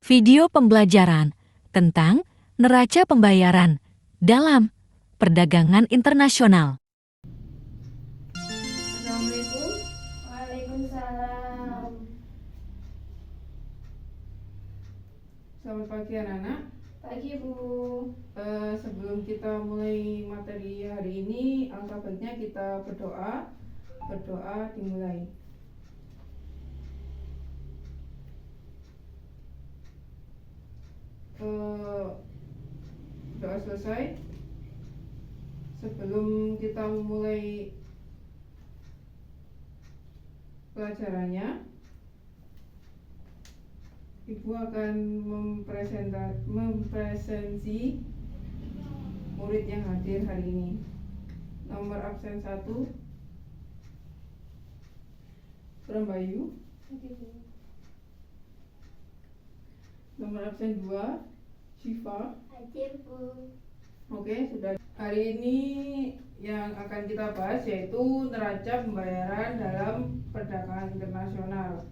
Video pembelajaran tentang neraca pembayaran dalam perdagangan internasional. Assalamualaikum. Waalaikumsalam. Selamat pagi anak-anak. Pagi Bu. Sebelum kita mulai materi hari ini, alangkah baiknya kita berdoa. Berdoa dimulai. Doa selesai. Sebelum kita memulai pelajarannya, Ibu akan mempresentasi murid yang hadir hari ini. Nomor absen 1 Bayu. Nomor absen 2 Syifa. Hadir Bu. Oke, sudah. Hari ini yang akan kita bahas yaitu neraca pembayaran dalam perdagangan internasional.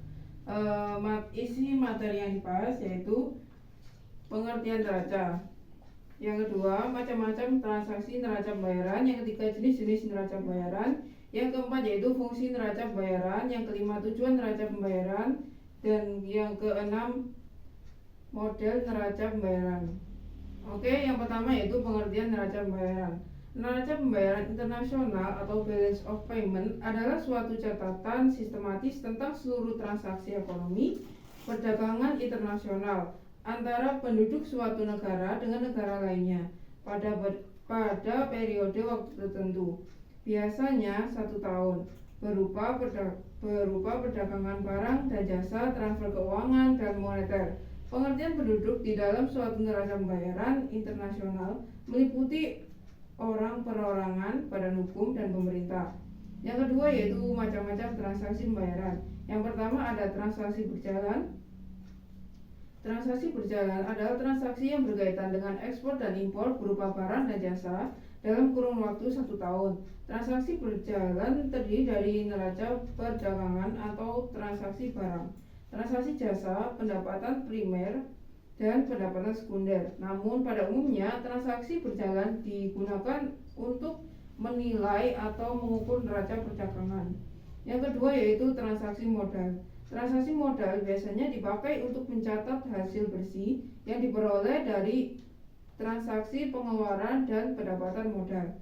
Isi materi yang dibahas yaitu pengertian neraca. Yang kedua, macam-macam transaksi neraca pembayaran. Yang ketiga, jenis-jenis neraca pembayaran. Yang keempat yaitu fungsi neraca pembayaran. Yang kelima, tujuan neraca pembayaran. Dan yang keenam, model neraca pembayaran. Oke, yang pertama yaitu pengertian neraca pembayaran. Neraca pembayaran internasional atau balance of payment adalah suatu catatan sistematis tentang seluruh transaksi ekonomi perdagangan internasional antara penduduk suatu negara dengan negara lainnya pada periode waktu tertentu, biasanya 1 tahun, berupa perdagangan barang dan jasa, transfer keuangan, dan moneter. Pengertian penduduk di dalam suatu neraca pembayaran internasional meliputi orang perorangan, badan hukum, dan pemerintah. Yang kedua yaitu macam-macam transaksi pembayaran. Yang pertama ada transaksi berjalan. Transaksi berjalan adalah transaksi yang berkaitan dengan ekspor dan impor berupa barang dan jasa dalam kurun waktu 1 tahun. Transaksi berjalan terdiri dari neraca perdagangan atau transaksi barang, transaksi jasa, pendapatan primer, dan pendapatan sekunder. Namun pada umumnya transaksi berjalan digunakan untuk menilai atau mengukur neraca perdagangan. Yang kedua yaitu transaksi modal. Transaksi modal biasanya dipakai untuk mencatat hasil bersih yang diperoleh dari transaksi pengeluaran dan pendapatan modal.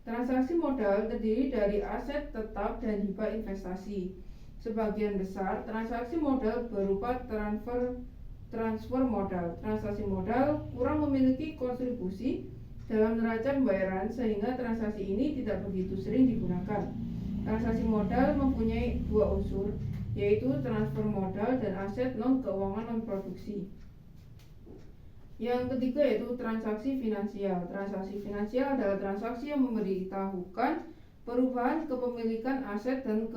Transaksi modal terdiri dari aset tetap dan hibah investasi. Sebagian besar transaksi modal berupa transfer modal. Transaksi modal kurang memiliki kontribusi dalam neraca pembayaran sehingga transaksi ini tidak begitu sering digunakan. Transaksi modal mempunyai 2 unsur, yaitu transfer modal dan aset non keuangan non produksi. Yang ketiga yaitu transaksi finansial. Transaksi finansial adalah transaksi yang memberitahukan perubahan kepemilikan aset dan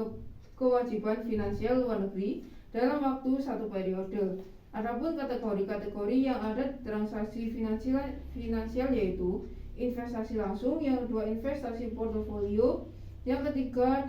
kewajiban finansial luar negeri dalam waktu 1 periode. Adapun kategori-kategori yang ada transaksi finansial yaitu investasi langsung, yang kedua investasi portofolio, yang ketiga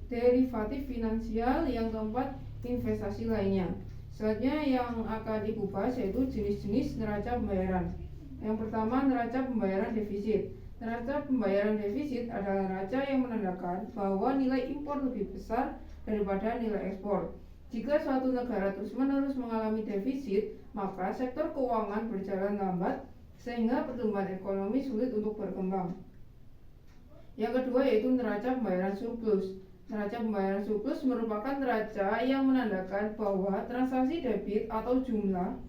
derivatif finansial, yang keempat investasi lainnya. Selanjutnya yang akan Ibu bahas yaitu jenis-jenis neraca pembayaran. Yang pertama, neraca pembayaran defisit. Neraca pembayaran defisit adalah neraca yang menandakan bahwa nilai impor lebih besar daripada nilai ekspor. Jika suatu negara terus-menerus mengalami defisit, maka sektor keuangan berjalan lambat sehingga pertumbuhan ekonomi sulit untuk berkembang. Yang kedua yaitu neraca pembayaran surplus. Neraca pembayaran surplus merupakan neraca yang menandakan bahwa transaksi debit atau jumlah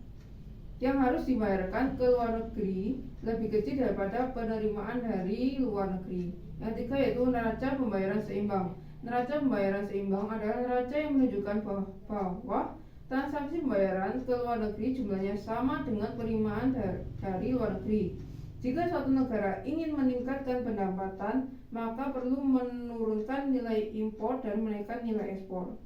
yang harus dibayarkan ke luar negeri lebih kecil daripada penerimaan dari luar negeri. Yang ketiga yaitu neraca pembayaran seimbang. Neraca pembayaran seimbang adalah neraca yang menunjukkan bahwa transaksi pembayaran ke luar negeri jumlahnya sama dengan penerimaan dari luar negeri. Jika suatu negara ingin meningkatkan pendapatan, maka perlu menurunkan nilai impor dan menaikkan nilai ekspor.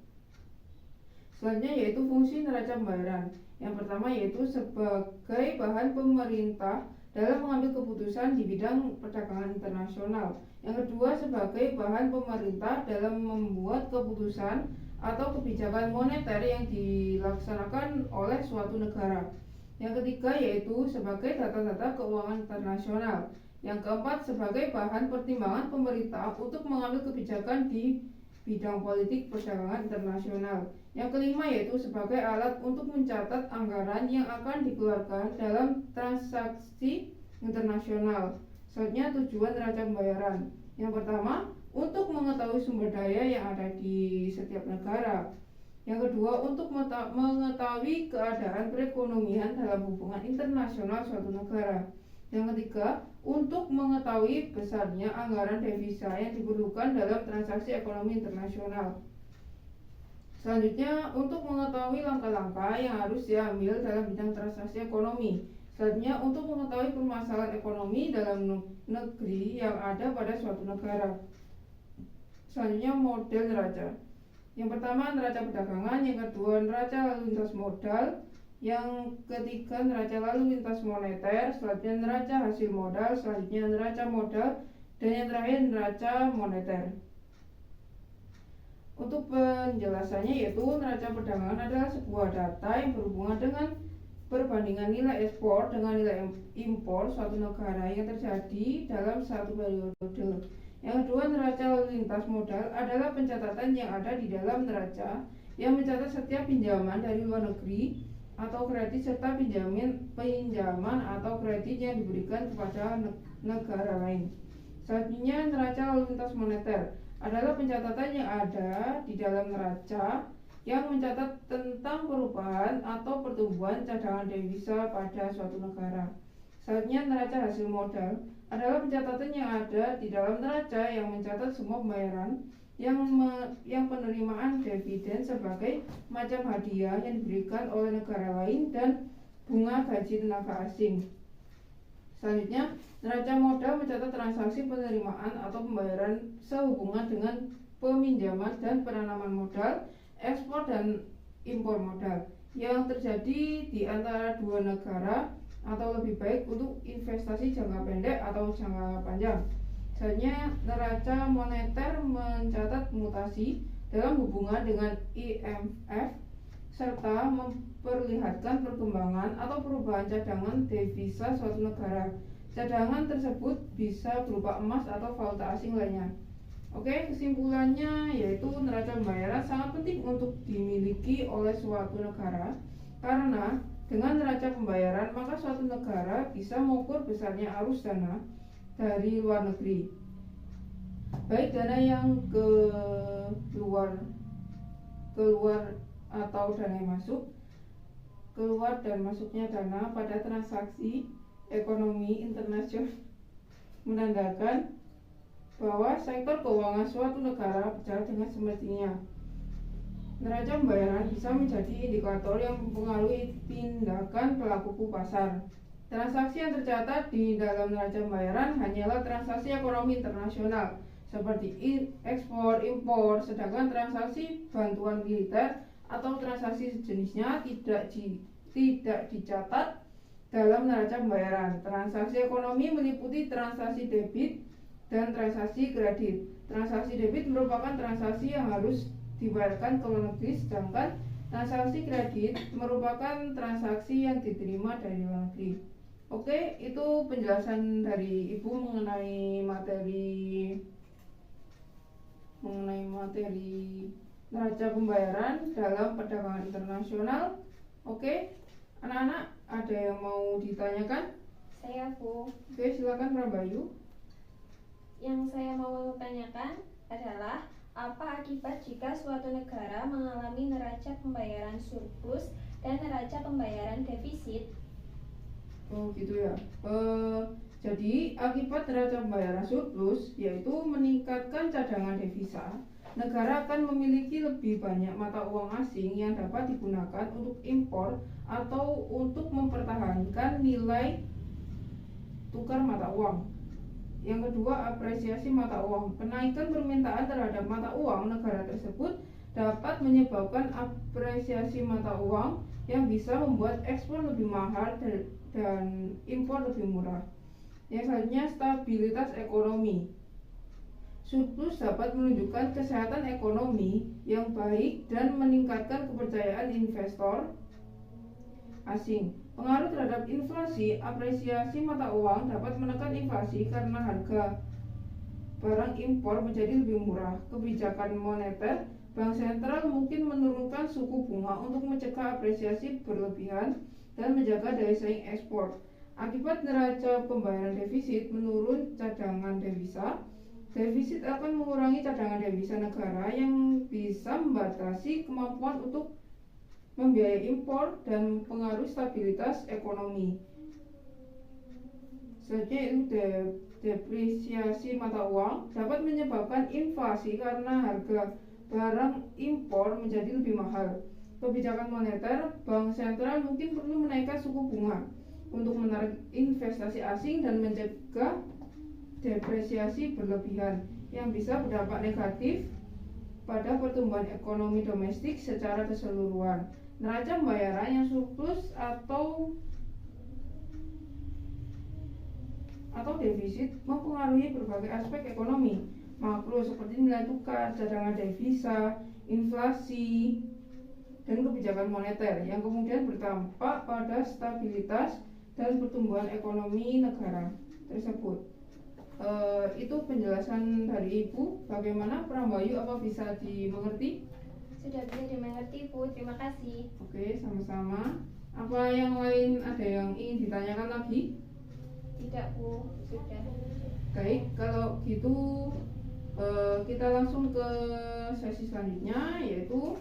Selanjutnya yaitu fungsi neraca pembayaran. Yang pertama yaitu sebagai bahan pemerintah dalam mengambil keputusan di bidang perdagangan internasional. Yang kedua sebagai bahan pemerintah dalam membuat keputusan atau kebijakan moneter yang dilaksanakan oleh suatu negara. Yang ketiga yaitu sebagai data-data keuangan internasional. Yang keempat sebagai bahan pertimbangan pemerintah untuk mengambil kebijakan di bidang politik perdagangan internasional. Yang kelima yaitu sebagai alat untuk mencatat anggaran yang akan dikeluarkan dalam transaksi internasional. Selanjutnya tujuan neraca pembayaran. Yang pertama, untuk mengetahui sumber daya yang ada di setiap negara. Yang kedua, untuk mengetahui keadaan perekonomian dalam hubungan internasional suatu negara. Yang ketiga, untuk mengetahui besarnya anggaran devisa yang diperlukan dalam transaksi ekonomi internasional. Selanjutnya, untuk mengetahui langkah-langkah yang harus diambil dalam bidang transaksi ekonomi. Selanjutnya, untuk mengetahui permasalahan ekonomi dalam negeri yang ada pada suatu negara. Selanjutnya, model neraca. Yang pertama, neraca perdagangan. Yang kedua, neraca lalu lintas modal. Yang ketiga, neraca lalu lintas moneter. Selanjutnya, neraca hasil modal. Selanjutnya, neraca modal. Dan yang terakhir, neraca moneter. Untuk penjelasannya yaitu neraca perdagangan adalah sebuah data yang berhubungan dengan perbandingan nilai ekspor dengan nilai impor suatu negara yang terjadi dalam satu periode. Yang kedua, neraca lalu lintas modal adalah pencatatan yang ada di dalam neraca yang mencatat setiap pinjaman dari luar negeri atau kredit serta pinjaman atau kredit yang diberikan kepada negara lain. Selanjutnya, neraca lalu lintas moneter adalah pencatatan yang ada di dalam neraca yang mencatat tentang perubahan atau pertumbuhan cadangan devisa pada suatu negara. Selanjutnya, neraca hasil modal adalah pencatatan yang ada di dalam neraca yang mencatat semua pembayaran yang penerimaan dividen sebagai macam hadiah yang diberikan oleh negara lain dan bunga gaji tenaga asing. Selanjutnya, neraca modal mencatat transaksi penerimaan atau pembayaran sehubungan dengan peminjaman dan penanaman modal, ekspor dan impor modal yang terjadi di antara dua negara atau lebih baik untuk investasi jangka pendek atau jangka panjang. Selanjutnya, neraca moneter mencatat mutasi dalam hubungan dengan IMF serta memperlihatkan perkembangan atau perubahan cadangan devisa suatu negara. Cadangan tersebut bisa berupa emas atau valuta asing lainnya. Oke, kesimpulannya yaitu neraca pembayaran sangat penting untuk dimiliki oleh suatu negara karena dengan neraca pembayaran maka suatu negara bisa mengukur besarnya arus dana dari luar negeri, baik dana yang keluar atau dana yang masuk, keluar dan masuknya dana pada transaksi ekonomi internasional menandakan bahwa sektor keuangan suatu negara berjalan dengan semestinya. Neraca pembayaran bisa menjadi indikator yang mempengaruhi tindakan pelaku pasar. Transaksi yang tercatat di dalam neraca pembayaran hanyalah transaksi ekonomi internasional seperti ekspor, impor, sedangkan transaksi bantuan militer atau transaksi sejenisnya tidak dicatat dalam neraca pembayaran. Transaksi ekonomi meliputi transaksi debit dan transaksi kredit. Transaksi debit merupakan transaksi yang harus dibayarkan ke luar negeri, sedangkan transaksi kredit merupakan transaksi yang diterima dari luar negeri. Oke, itu penjelasan dari Ibu mengenai materi neraca pembayaran dalam perdagangan internasional. Oke, anak-anak ada yang mau ditanyakan? Saya Bu. Oke, silakan Prabayu. Yang saya mau tanyakan adalah apa akibat jika suatu negara mengalami neraca pembayaran surplus dan neraca pembayaran defisit? Oh gitu ya. Jadi akibat neraca pembayaran surplus yaitu meningkatkan cadangan devisa. Negara akan memiliki lebih banyak mata uang asing yang dapat digunakan untuk impor atau untuk mempertahankan nilai tukar mata uang. Yang kedua, apresiasi mata uang. Kenaikan permintaan terhadap mata uang negara tersebut dapat menyebabkan apresiasi mata uang yang bisa membuat ekspor lebih mahal dan impor lebih murah. Yang selanjutnya, stabilitas ekonomi. Surplus dapat menunjukkan kesehatan ekonomi yang baik dan meningkatkan kepercayaan investor asing. Pengaruh terhadap inflasi, apresiasi mata uang dapat menekan inflasi karena harga barang impor menjadi lebih murah. Kebijakan moneter, Bank Sentral mungkin menurunkan suku bunga untuk mencegah apresiasi berlebihan dan menjaga daya saing ekspor. Akibat neraca pembayaran defisit menurun cadangan devisa, defisit akan mengurangi cadangan devisa negara yang bisa membatasi kemampuan untuk membiayai impor dan pengaruh stabilitas ekonomi. Selanjutnya itu depresiasi mata uang dapat menyebabkan inflasi karena harga barang impor menjadi lebih mahal. Kebijakan moneter, Bank Sentral mungkin perlu menaikkan suku bunga untuk menarik investasi asing dan mencegah depresiasi berlebihan yang bisa berdampak negatif pada pertumbuhan ekonomi domestik secara keseluruhan. Neraca pembayaran yang surplus atau defisit mempengaruhi berbagai aspek ekonomi makro seperti nilai tukar, cadangan devisa, inflasi, dan kebijakan moneter yang kemudian berdampak pada stabilitas dan pertumbuhan ekonomi negara tersebut. Itu penjelasan dari Ibu. Bagaimana Prambayu, apa bisa dimengerti? Sudah bisa dimengerti, Bu. Terima kasih. Oke, sama-sama. Apa yang lain ada yang ingin ditanyakan lagi? Tidak, Bu. Sudah. Baik, kalau gitu kita langsung ke sesi selanjutnya, yaitu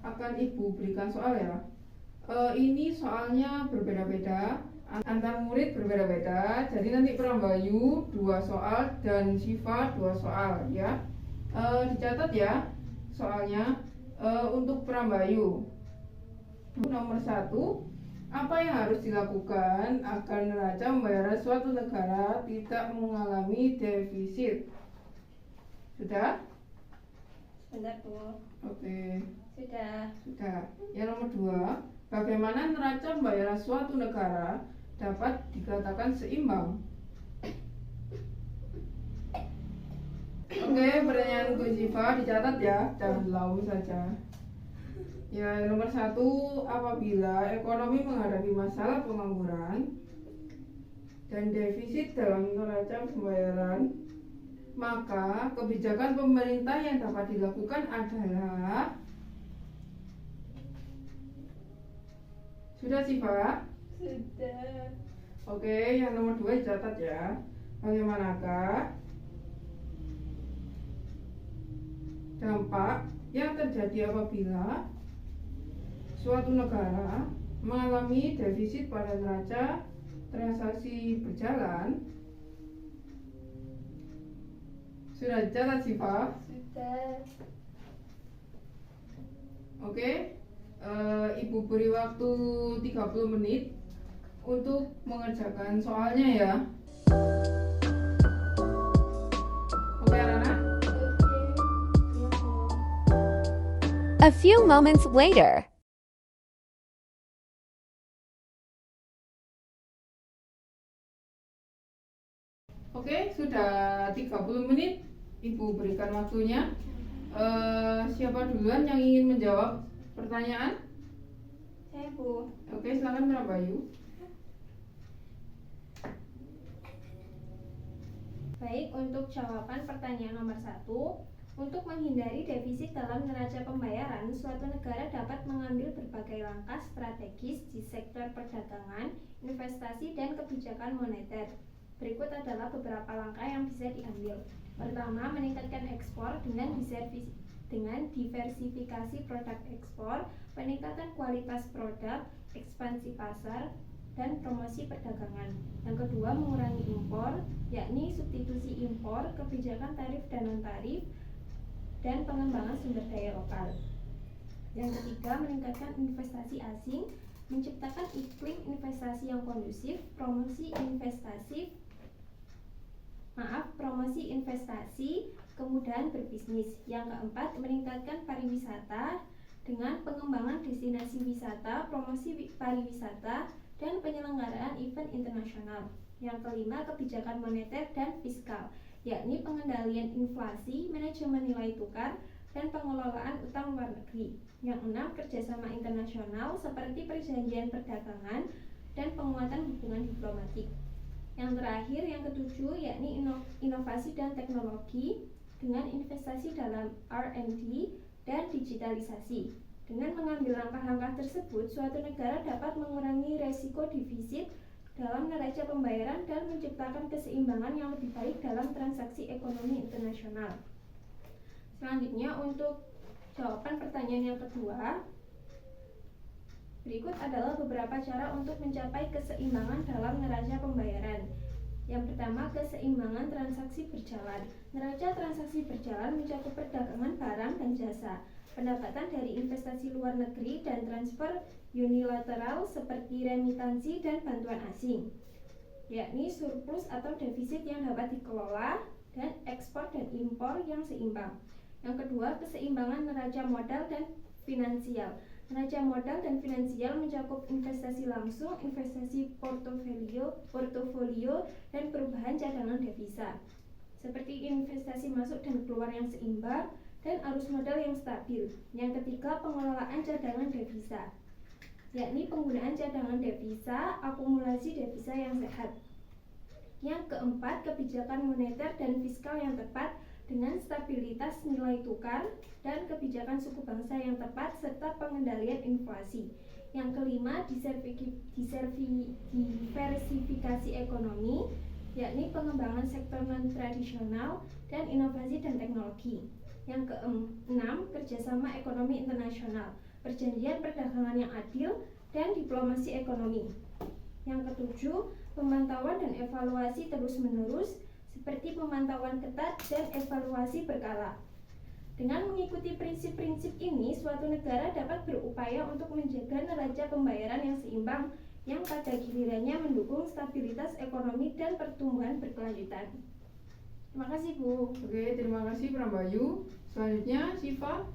akan Ibu berikan soal ya. Ini soalnya berbeda-beda, antar murid berbeda-beda. Jadi nanti Prambayu 2 soal dan Syifa 2 soal ya. Dicatat ya soalnya. Untuk Prambayu nomor 1, apa yang harus dilakukan agar neraca pembayaran suatu negara tidak mengalami defisit? Sudah? Sebentar, Bu. Oke. Sudah. Yang nomor 2, bagaimana neraca pembayaran suatu negara dapat dikatakan seimbang? Oke, pertanyaan Bu Syifa dicatat ya, jangan lalu saja. Ya, nomor 1, apabila ekonomi menghadapi masalah pengangguran dan defisit dalam neraca pembayaran, maka kebijakan pemerintah yang dapat dilakukan adalah. Sudah Syifa? Sudah. Oke, yang nomor 2 dicatat ya. Bagaimanakah dampak yang terjadi apabila suatu negara mengalami defisit pada neraca transaksi berjalan? Sudah dicatat Syifa? Sudah. Oke, Ibu beri waktu 30 menit untuk mengerjakan soalnya ya. Oke anak-anak? Oke. A few moments later. Oke, sudah 30 menit Ibu berikan waktunya. Siapa duluan yang ingin menjawab pertanyaan? Saya, Bu. Oke, silakan Prambayu. Baik, untuk jawaban pertanyaan nomor 1, untuk menghindari defisit dalam neraca pembayaran, suatu negara dapat mengambil berbagai langkah strategis di sektor perdagangan, investasi, dan kebijakan moneter. Berikut adalah beberapa langkah yang bisa diambil. Pertama, meningkatkan ekspor dengan diversifikasi produk ekspor, peningkatan kualitas produk, ekspansi pasar, dan promosi perdagangan. Yang kedua, mengurangi impor, yakni substitusi impor, kebijakan tarif dan non-tarif, dan pengembangan sumber daya lokal. Yang ketiga, meningkatkan investasi asing, menciptakan iklim investasi yang kondusif, promosi investasi, kemudahan berbisnis. Yang keempat, meningkatkan pariwisata dengan pengembangan destinasi wisata, promosi pariwisata, dan penyelenggaraan event internasional. Yang kelima, kebijakan moneter dan fiskal, yakni pengendalian inflasi, manajemen nilai tukar, dan pengelolaan utang luar negeri. Yang 6, kerjasama internasional seperti perjanjian perdagangan dan penguatan hubungan diplomatik. Yang terakhir, yang ketujuh, yakni inovasi dan teknologi dengan investasi dalam R&D dan digitalisasi. Dengan mengambil langkah-langkah tersebut, suatu negara dapat mengurangi resiko defisit dalam neraca pembayaran dan menciptakan keseimbangan yang lebih baik dalam transaksi ekonomi internasional. Selanjutnya, untuk jawaban pertanyaan yang kedua, berikut adalah beberapa cara untuk mencapai keseimbangan dalam neraca pembayaran. Yang pertama, keseimbangan transaksi berjalan. Neraca transaksi berjalan mencakup perdagangan barang dan jasa, pendapatan dari investasi luar negeri, dan transfer unilateral seperti remitansi dan bantuan asing, yakni surplus atau defisit yang dapat dikelola, dan ekspor dan impor yang seimbang. Yang kedua, keseimbangan neraca modal dan finansial. Neraca modal dan finansial mencakup investasi langsung, investasi portofolio, dan perubahan cadangan devisa, seperti investasi masuk dan keluar yang seimbang dan arus modal yang stabil. Yang ketiga, pengelolaan cadangan devisa, yakni penggunaan cadangan devisa, akumulasi devisa yang sehat. Yang keempat, kebijakan moneter dan fiskal yang tepat dengan stabilitas nilai tukar dan kebijakan suku bangsa yang tepat serta pengendalian inflasi. Yang kelima, diversifikasi ekonomi, yakni pengembangan sektor non-tradisional dan inovasi dan teknologi. Yang keenam, kerjasama ekonomi internasional, perjanjian perdagangan yang adil, dan diplomasi ekonomi. Yang ketujuh, pemantauan dan evaluasi terus-menerus, seperti pemantauan ketat dan evaluasi berkala. Dengan mengikuti prinsip-prinsip ini, suatu negara dapat berupaya untuk menjaga neraca pembayaran yang seimbang, yang pada gilirannya mendukung stabilitas ekonomi dan pertumbuhan berkelanjutan. Terima kasih, Bu. Oke, terima kasih Prambayu. Selanjutnya, Siva.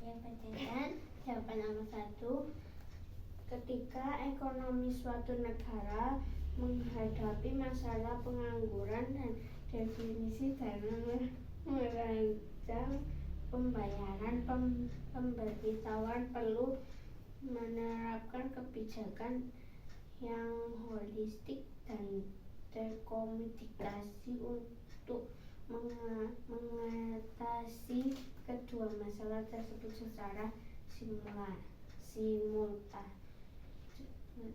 Pertanyaan jawaban nomor 1. Ketika ekonomi suatu negara menghadapi masalah pengangguran dan definisi dalam merancang pembayaran, pemberitahuan perlu menerapkan kebijakan yang holistik dan terkomunikasi untuk mengatasi kedua masalah tersebut secara simultan.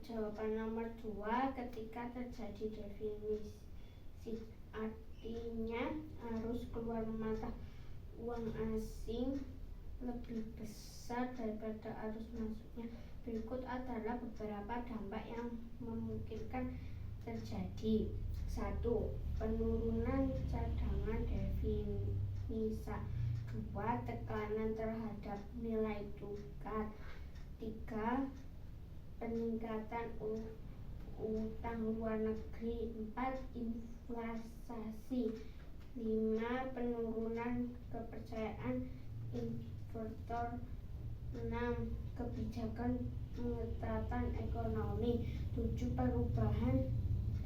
Jawaban nomor 2, ketika terjadi defisit, artinya arus keluar mata uang asing lebih besar daripada arus masuknya. Berikut adalah beberapa dampak yang memungkinkan terjadi. 1. Penurunan cadangan devisa. 2. Tekanan terhadap nilai tukar. 3. Peningkatan utang luar negeri. 4. Inflasi. 5. Penurunan kepercayaan investor. 6. Kebijakan pengetatan ekonomi. 7. Perubahan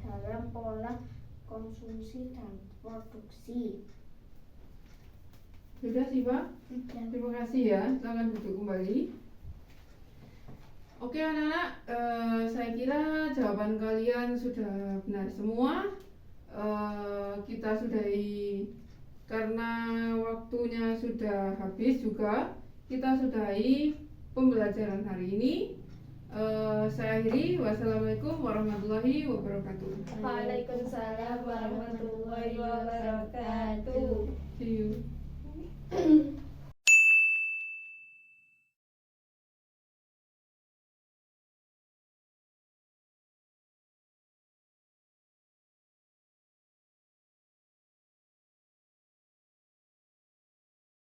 dalam pola konsumsi dan produksi. Sudah, Siva? Terima kasih ya. Silakan duduk kembali. Oke anak-anak, saya kira jawaban kalian sudah benar semua. Kita sudahi karena waktunya sudah habis juga. Kita sudahi pembelajaran hari ini. Saya akhiri. Wassalamualaikum warahmatullahi wabarakatuh. Waalaikumsalam warahmatullahi wabarakatuh. See you.